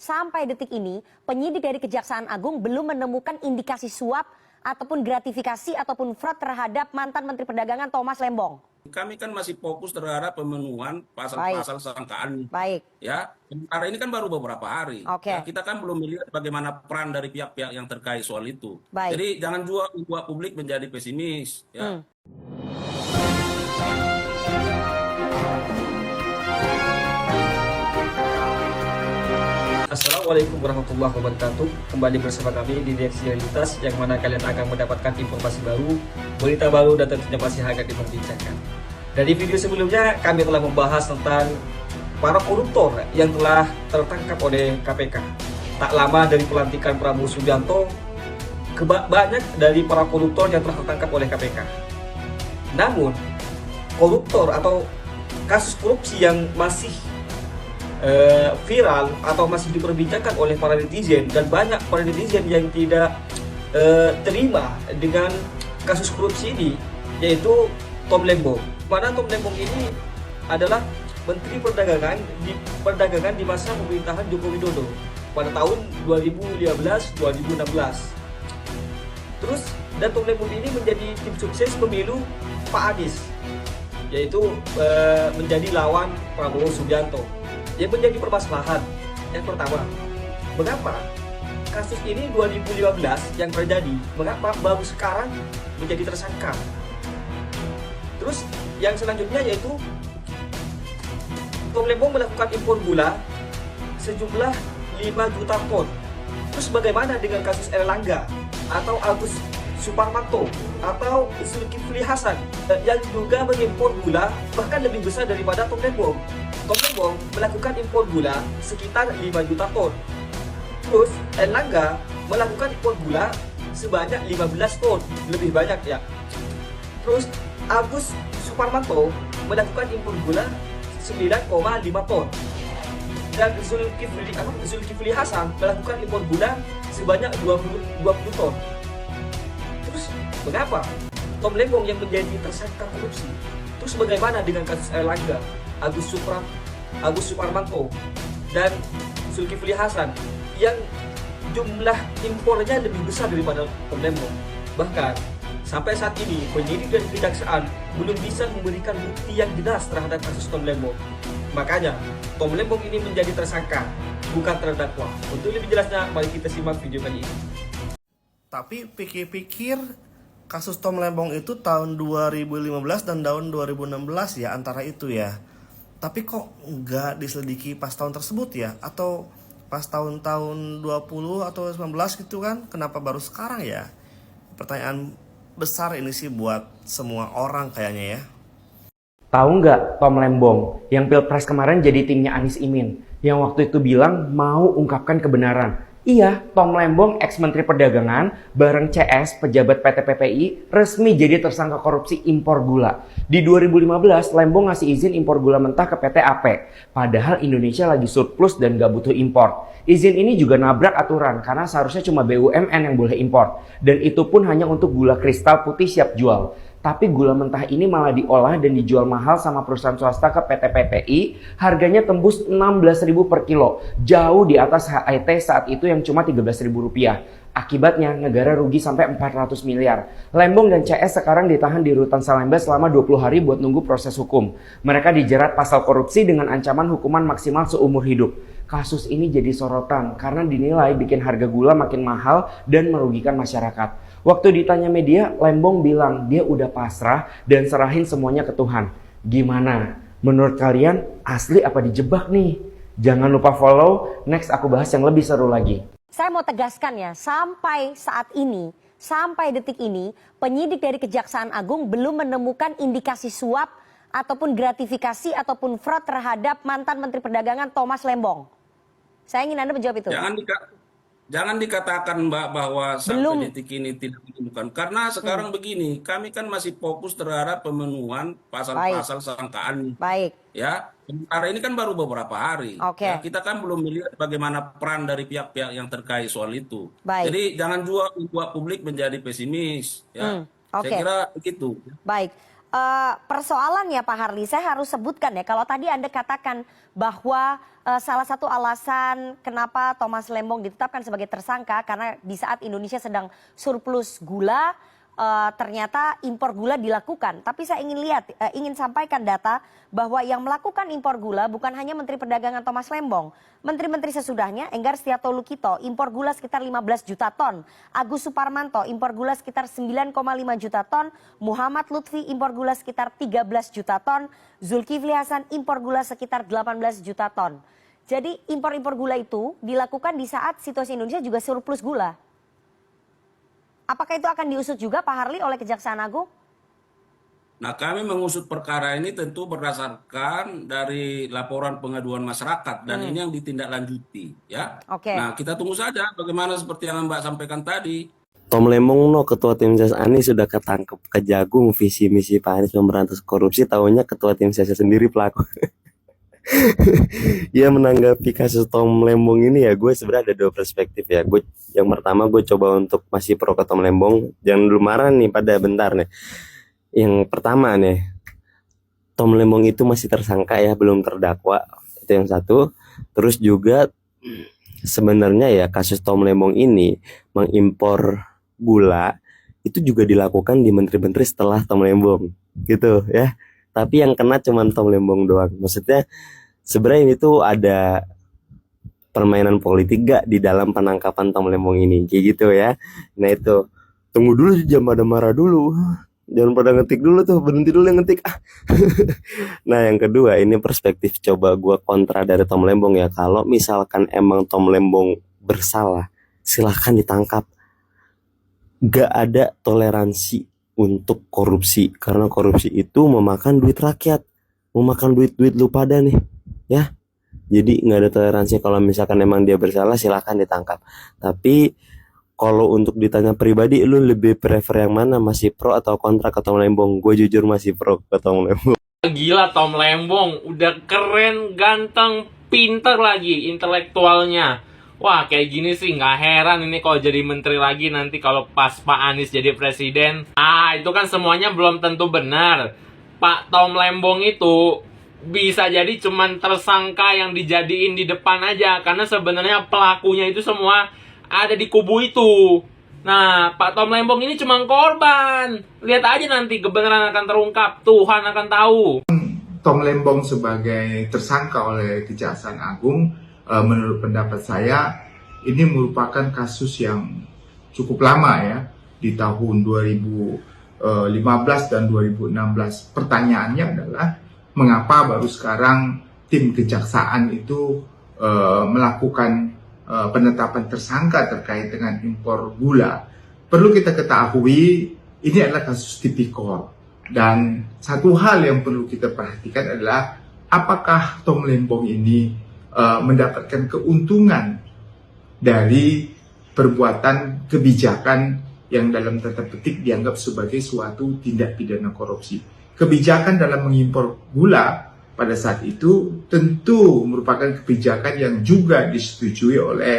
Sampai detik ini, penyidik dari Kejaksaan Agung belum menemukan indikasi suap ataupun gratifikasi ataupun fraud terhadap mantan Menteri Perdagangan Thomas Lembong. Kami kan masih fokus terhadap pemenuhan pasal-pasal sangkaan. Baik. Ya, sementara ini kan baru beberapa hari. Oke. Ya, kita kan belum melihat bagaimana peran dari pihak-pihak yang terkait soal itu. Baik. Jadi jangan juga membuat publik menjadi pesimis. Ya. Assalamualaikum warahmatullahi wabarakatuh. Kembali bersama kami di Reaksi Realitas, yang mana kalian akan mendapatkan informasi baru, berita baru, dan tentunya masih hangat diperbincangkan. Dari video sebelumnya kami telah membahas tentang para koruptor yang telah tertangkap oleh KPK. Tak lama dari pelantikan Prabowo Subianto, banyak dari para koruptor yang telah tertangkap oleh KPK. Namun, koruptor atau kasus korupsi yang masih viral atau masih diperbincangkan oleh para netizen, dan banyak para netizen yang tidak terima dengan kasus korupsi ini, yaitu Tom Lembong. Mana Tom Lembong ini adalah Menteri Perdagangan di masa pemerintahan Joko Widodo pada tahun 2015-2016. Terus, dan Tom Lembong ini menjadi tim sukses pemilu Pak Anies, yaitu menjadi lawan Prabowo Subianto. Yang menjadi permasalahan yang pertama, mengapa kasus ini 2015 yang terjadi, mengapa baru sekarang menjadi tersangka? Terus yang selanjutnya yaitu Tom Lembong melakukan impor gula sejumlah 5 juta ton. Terus bagaimana dengan kasus Erlangga atau Agus Suparmanto atau Zulkifli Hasan yang juga mengimpor gula bahkan lebih besar daripada Tom Lembong? Tom Lembong melakukan impor gula sekitar 5 juta ton. Terus Erlangga melakukan impor gula sebanyak 15 ton, lebih banyak ya. Terus Agus Suparmanto melakukan impor gula 9,5 ton. Dan Zulkifli Hasan melakukan impor gula sebanyak 20 ton. Terus mengapa Tom Lembong yang menjadi tersangka korupsi? Terus bagaimana dengan kasus Erlangga, Agus Suparmanto, dan Zulkifli Hasan yang jumlah impornya lebih besar daripada Tom Lembong? Bahkan sampai saat ini penyidik dan kejaksaan belum bisa memberikan bukti yang jelas terhadap kasus Tom Lembong. Makanya Tom Lembong ini menjadi tersangka, bukan terdakwa. Untuk lebih jelasnya, mari kita simak video kali ini. Tapi pikir-pikir kasus Tom Lembong itu tahun 2015 dan tahun 2016 ya, antara itu ya. Tapi kok nggak diselidiki pas tahun tersebut ya? Atau pas tahun-tahun 20 atau 19 gitu kan? Kenapa baru sekarang ya? Pertanyaan besar ini sih buat semua orang kayaknya ya. Tahu nggak Tom Lembong yang Pilpres kemarin jadi timnya Anies Imin, yang waktu itu bilang mau ungkapkan kebenaran? Iya, Tom Lembong, ex-Menteri Perdagangan, bareng CS, pejabat PT PPI, resmi jadi tersangka korupsi impor gula. Di 2015, Lembong ngasih izin impor gula mentah ke PT AP, padahal Indonesia lagi surplus dan gak butuh impor. Izin ini juga nabrak aturan, karena seharusnya cuma BUMN yang boleh impor, dan itu pun hanya untuk gula kristal putih siap jual. Tapi gula mentah ini malah diolah dan dijual mahal sama perusahaan swasta ke PT PPI, harganya tembus 16.000 per kilo, jauh di atas HET saat itu yang cuma 13.000 rupiah. Akibatnya negara rugi sampai 400 miliar. Lembong dan CS sekarang ditahan di Rutan Salemba selama 20 hari buat nunggu proses hukum. Mereka dijerat pasal korupsi dengan ancaman hukuman maksimal seumur hidup. Kasus ini jadi sorotan karena dinilai bikin harga gula makin mahal dan merugikan masyarakat. Waktu ditanya media, Lembong bilang dia udah pasrah dan serahin semuanya ke Tuhan. Gimana? Menurut kalian asli apa dijebak nih? Jangan lupa follow, next aku bahas yang lebih seru lagi. Saya mau tegaskan ya, sampai saat ini, sampai detik ini, penyidik dari Kejaksaan Agung belum menemukan indikasi suap ataupun gratifikasi ataupun fraud terhadap mantan Menteri Perdagangan Thomas Lembong. Saya ingin Anda menjawab itu. Jangan dikatakan Mbak bahwa sampai detik ini tidak ditemukan. Karena sekarang begini, kami kan masih fokus terhadap pemenuhan pasal-pasal sangkaan. Baik. Ya, sementara ini kan baru beberapa hari. Oke. Ya, kita kan belum melihat bagaimana peran dari pihak-pihak yang terkait soal itu. Baik. Jadi jangan juga membuat publik menjadi pesimis. Ya, Oke. saya kira begitu. Baik. persoalannya Pak Harli, saya harus sebutkan ya, kalau tadi Anda katakan bahwa salah satu alasan kenapa Thomas Lembong ditetapkan sebagai tersangka karena di saat Indonesia sedang surplus gula, ternyata impor gula dilakukan. Tapi saya ingin sampaikan data bahwa yang melakukan impor gula bukan hanya Menteri Perdagangan Thomas Lembong. Menteri-menteri sesudahnya, Enggar Setiato Lukito, impor gula sekitar 15 juta ton. Agus Suparmanto, impor gula sekitar 9,5 juta ton. Muhammad Lutfi, impor gula sekitar 13 juta ton. Zulkifli Hasan, impor gula sekitar 18 juta ton. Jadi impor-impor gula itu dilakukan di saat situasi Indonesia juga surplus gula. Apakah itu akan diusut juga Pak Harli oleh Kejaksaan Agung? Nah, kami mengusut perkara ini tentu berdasarkan dari laporan pengaduan masyarakat dan ini yang ditindaklanjuti, ya. Oke. Nah, kita tunggu saja bagaimana seperti yang Mbak sampaikan tadi. Tom Lembong ketua tim ses Anies sudah ketangkep Kejagung visi misi Pak Anies memberantas korupsi, tahunya ketua tim ses sendiri pelaku. Ya, menanggapi kasus Tom Lembong ini ya, gue sebenarnya ada dua perspektif ya. Yang pertama gue coba untuk masih pro ke Tom Lembong, jangan dulu marah nih pada bentar nih. Yang pertama nih, Tom Lembong itu masih tersangka ya, belum terdakwa, itu yang satu. Terus juga sebenarnya ya kasus Tom Lembong ini mengimpor gula itu juga dilakukan di menteri-menteri setelah Tom Lembong gitu ya. Tapi yang kena cuma Tom Lembong doang. Maksudnya sebenarnya ini tuh ada permainan politik gak di dalam penangkapan Tom Lembong ini kayak gitu ya. Nah itu tunggu dulu, jangan pada marah dulu, jangan pada ngetik dulu tuh, berhenti dulu yang ngetik. Nah yang kedua, ini perspektif coba gue kontra dari Tom Lembong ya. Kalau misalkan emang Tom Lembong bersalah, silahkan ditangkap. Gak ada toleransi untuk korupsi, karena korupsi itu memakan duit rakyat, memakan duit lu pada nih ya. Jadi nggak ada toleransi. Kalau misalkan emang dia bersalah, silahkan ditangkap. Tapi kalau untuk ditanya pribadi, lu lebih prefer yang mana? Masih pro atau kontra ke Tom Lembong? Gue jujur masih pro ke Tom Lembong. Gila, Tom Lembong udah keren, ganteng, pinter lagi intelektualnya. Wah, kayak gini sih nggak heran ini kalau jadi menteri lagi nanti kalau pas Pak Anies jadi presiden. Ah, itu kan semuanya belum tentu benar. Pak Tom Lembong itu bisa jadi cuman tersangka yang dijadiin di depan aja, karena sebenarnya pelakunya itu semua ada di kubu itu. Nah, Pak Tom Lembong ini cuma korban. Lihat aja nanti kebenaran akan terungkap, Tuhan akan tahu. Tom Lembong sebagai tersangka oleh Kejaksaan Agung, menurut pendapat saya ini merupakan kasus yang cukup lama ya, di tahun 2015 dan 2016. Pertanyaannya adalah mengapa baru sekarang tim kejaksaan itu melakukan penetapan tersangka terkait dengan impor gula. Perlu kita ketahui, ini adalah kasus tipikor. Dan satu hal yang perlu kita perhatikan adalah apakah Tom Lembong ini mendapatkan keuntungan dari perbuatan kebijakan yang dalam tanda petik dianggap sebagai suatu tindak pidana korupsi. Kebijakan dalam mengimpor gula pada saat itu tentu merupakan kebijakan yang juga disetujui oleh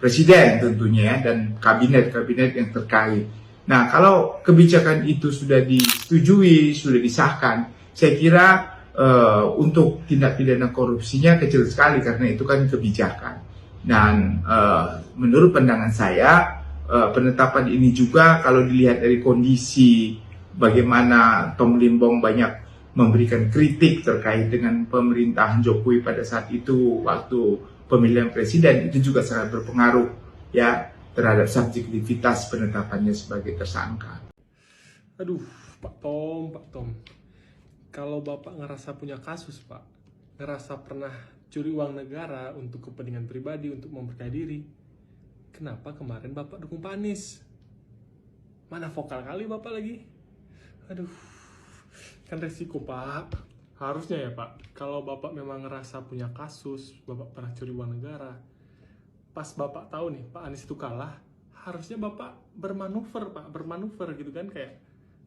Presiden tentunya dan kabinet-kabinet yang terkait. Nah, kalau kebijakan itu sudah disetujui, sudah disahkan, saya kira untuk tindak pidana korupsinya kecil sekali karena itu kan kebijakan. Dan menurut pandangan saya, penetapan ini juga kalau dilihat dari kondisi bagaimana Tom Lembong banyak memberikan kritik terkait dengan pemerintahan Jokowi pada saat itu waktu pemilihan presiden, itu juga sangat berpengaruh ya terhadap subjektivitas penetapannya sebagai tersangka. Aduh, Pak Tom, kalau Bapak ngerasa punya kasus, Pak, ngerasa pernah curi uang negara untuk kepentingan pribadi, untuk memperkaya diri, kenapa kemarin Bapak dukung Pak Anies? Mana vokal kali Bapak lagi? Aduh, kan resiko, Pak. Harusnya ya, Pak, kalau Bapak memang ngerasa punya kasus, Bapak pernah curi uang negara, pas Bapak tahu nih Pak Anies itu kalah, harusnya Bapak bermanuver gitu kan, kayak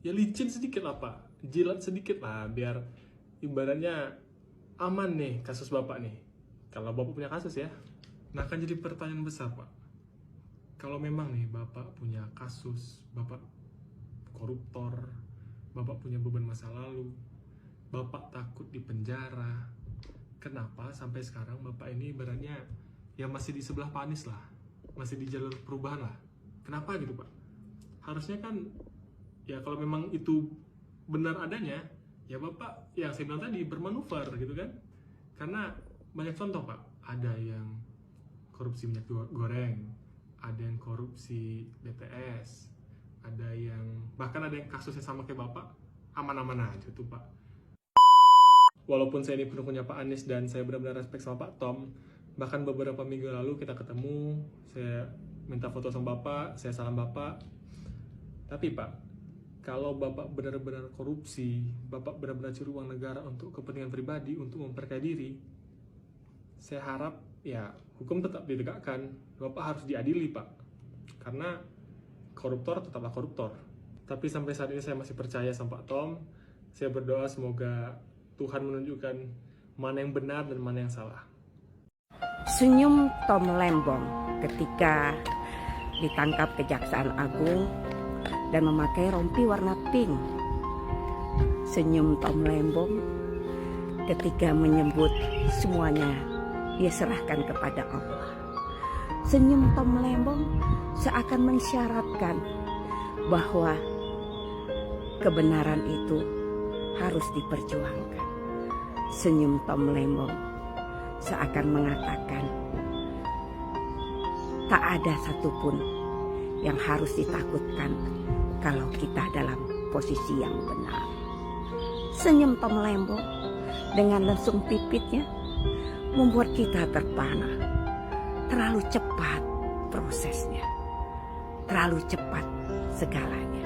ya licin sedikit lah Pak, jilat sedikit lah, biar ibaratnya aman nih kasus Bapak nih, kalau Bapak punya kasus ya. Nah, kan jadi pertanyaan besar, Pak, kalau memang nih Bapak punya kasus, Bapak koruptor, Bapak punya beban masa lalu. Bapak takut di penjara. Kenapa sampai sekarang Bapak ini ibaratnya ya masih di sebelah Pak Anies lah. Masih di jalur perubahan lah. Kenapa gitu Pak? Harusnya kan ya kalau memang itu benar adanya, ya Bapak yang saya bilang tadi bermanuver gitu kan. Karena banyak contoh Pak. Ada yang korupsi minyak goreng, ada yang korupsi BTS, ada yang bahkan ada yang kasusnya sama kayak Bapak, aman-aman aja tuh Pak. Walaupun saya ini pendukungnya Pak Anies dan saya benar-benar respect sama Pak Tom, bahkan beberapa minggu lalu kita ketemu, saya minta foto sama Bapak, saya salam Bapak. Tapi Pak, kalau Bapak benar-benar korupsi, Bapak benar-benar curi uang negara untuk kepentingan pribadi, untuk memperkaya diri, saya harap ya hukum tetap ditegakkan. Bapak harus diadili Pak, karena koruptor tetaplah koruptor. Tapi sampai saat ini saya masih percaya sama Pak Tom. Saya berdoa semoga Tuhan menunjukkan mana yang benar dan mana yang salah. Senyum Tom Lembong ketika ditangkap Kejaksaan Agung dan memakai rompi warna pink. Senyum Tom Lembong ketika menyebut semuanya dia serahkan kepada Allah. Senyum Tom Lembong seakan mensyaratkan bahwa kebenaran itu harus diperjuangkan. Senyum Tom Lembong seakan mengatakan tak ada satupun yang harus ditakutkan kalau kita dalam posisi yang benar. Senyum Tom Lembong dengan lesung pipitnya membuat kita terpana. Terlalu cepat prosesnya, terlalu cepat segalanya.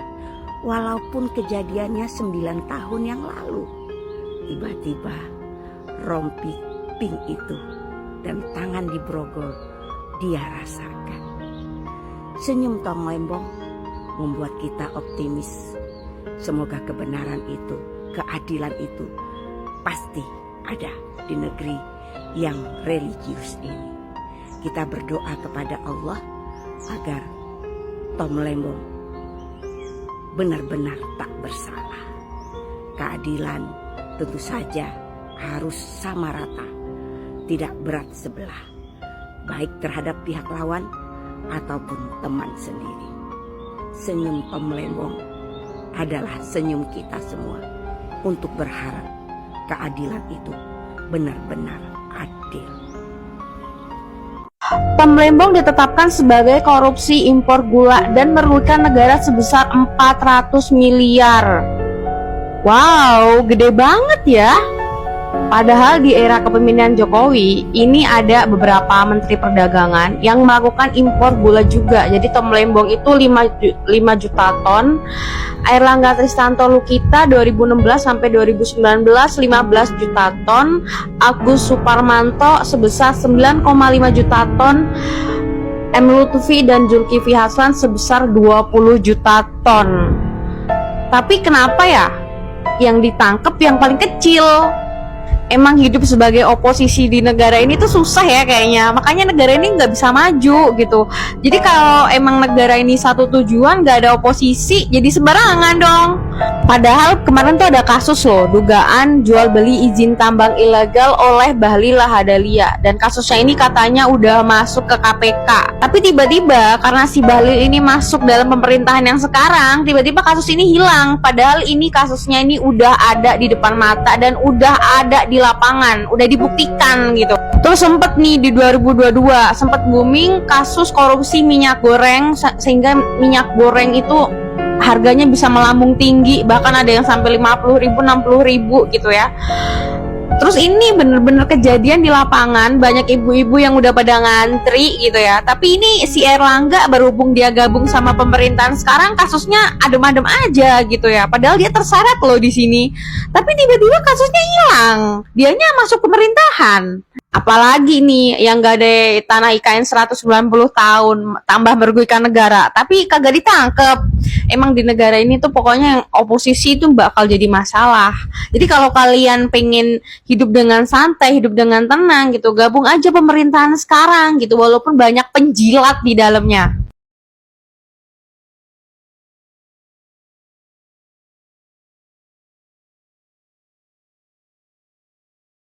Walaupun kejadiannya 9 tahun yang lalu, tiba-tiba rompi pink itu dan tangan di brogol dia rasakan. Senyum Tom Lembong membuat kita optimis. Semoga kebenaran itu, keadilan itu pasti ada di negeri yang religius ini. Kita berdoa kepada Allah agar Tom Lembong benar-benar tak bersalah. Keadilan tentu saja harus sama rata, tidak berat sebelah, baik terhadap pihak lawan ataupun teman sendiri. Senyum Tom Lembong adalah senyum kita semua untuk berharap keadilan itu benar-benar adil. Tom Lembong ditetapkan sebagai korupsi impor gula dan merugikan negara sebesar 400 miliar. Wow, gede banget ya. Padahal di era kepemimpinan Jokowi, ini ada beberapa menteri perdagangan yang melakukan impor gula juga. Jadi Tom Lembong itu 5 juta ton, Airlangga Tristanto Lukita 2016 sampai 2019 15 juta ton, Agus Suparmanto sebesar 9,5 juta ton, M. Lutfi dan Zulkifli Hasan sebesar 20 juta ton. Tapi kenapa ya yang ditangkap yang paling kecil? Emang hidup sebagai oposisi di negara ini tuh susah ya kayaknya. Makanya negara ini nggak bisa maju gitu. Jadi kalau emang negara ini satu tujuan, nggak ada oposisi, jadi sembarangan dong. Padahal kemarin tuh ada kasus loh, dugaan jual beli izin tambang ilegal oleh Bahlil Lahadalia. Dan kasusnya ini katanya udah masuk ke KPK. Tapi tiba-tiba karena si Bahlil ini masuk dalam pemerintahan yang sekarang, tiba-tiba kasus ini hilang. Padahal ini kasusnya ini udah ada di depan mata dan udah ada di lapangan, udah dibuktikan gitu. Terus sempet nih di 2022 sempet booming kasus korupsi minyak goreng, sehingga minyak goreng itu harganya bisa melambung tinggi, bahkan ada yang sampai 50.000, 60.000 gitu ya. Terus ini bener-bener kejadian di lapangan, banyak ibu-ibu yang udah pada ngantri gitu ya. Tapi ini si Airlangga berhubung dia gabung sama pemerintahan sekarang, kasusnya adem-adem aja gitu ya. Padahal dia terseret loh di sini. Tapi tiba-tiba kasusnya hilang. Dianya masuk pemerintahan. Apalagi nih yang gak ada tanah IKN 190 tahun, tambah merugikan negara, tapi kagak ditangkep. Emang di negara ini tuh pokoknya yang oposisi itu bakal jadi masalah. Jadi kalau kalian pengen hidup dengan santai, hidup dengan tenang gitu, gabung aja pemerintahan sekarang gitu, walaupun banyak penjilat di dalamnya.